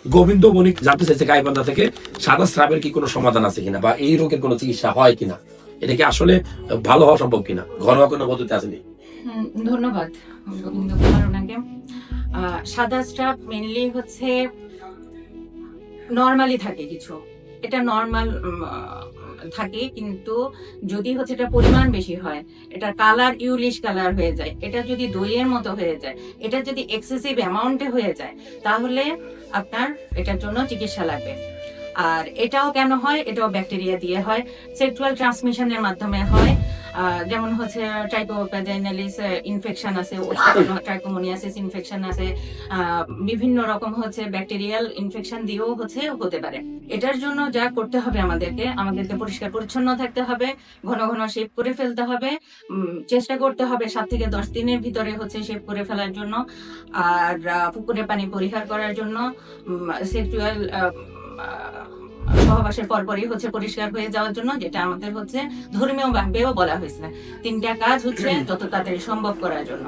গোবিন্দ বণিক জানতে চাইছে গাইবান্ধা থেকে সাদা স্রাবের কি কোনো সমাধান আছে কিনা বা এই রোগের কোনো চিকিৎসা হয় কিনা, এটা কি আসলে ভালো হওয়া সম্ভব কিনা, ঘরোয়া কোনো পদ্ধতি আসেনি? ধন্যবাদ গোবিন্দ কুমার ওনাকে। সাদা স্রাব মেনলি হচ্ছে নর্মালি থাকে কিছু, এটা নর্মাল থাকে, কিন্তু যদি হচ্ছে এটা পরিমাণ বেশি হয়, এটা কালার ইউলিশ কালার হয়ে যায়, এটা যদি দইয়ের মতো হয়ে যায়, এটা যদি এক্সেসিভ অ্যামাউন্টে হয়ে যায়, তাহলে আপনার এটার জন্য চিকিৎসা লাগবে। আর এটাও কেন হয়, এটাও ব্যাকটেরিয়া দিয়ে হয়, সেক্সুয়াল ট্রান্সমিশনের মাধ্যমে হয়। যেমন হচ্ছে ট্রাইকোভ্যাজাইনালিস ইনফেকশন আছে, ট্রাইকোমোনিয়াসিস ইনফেকশন আছে, বিভিন্ন রকম হচ্ছে ব্যাকটেরিয়াল ইনফেকশন দিয়েও হতে পারে। এটার জন্য যা করতে হবে, আমাদেরকে পরিষ্কার পরিচ্ছন্ন থাকতে হবে, ঘন ঘন শেভ করে ফেলতে হবে, চেষ্টা করতে হবে 7 থেকে 10 দিনের ভিতরে শেভ করে ফেলার জন্য। আর পুকুরে পানি পরিহার করার জন্য, সেক্সুয়াল সহবাসের পরপরই পরিষ্কার হয়ে যাওয়ার জন্য, যেটা আমাদের ধর্মীয় ভাবেও বলা হয়েছে 3টা কাজ যত তাড়াতাড়ি সম্ভব করার জন্য।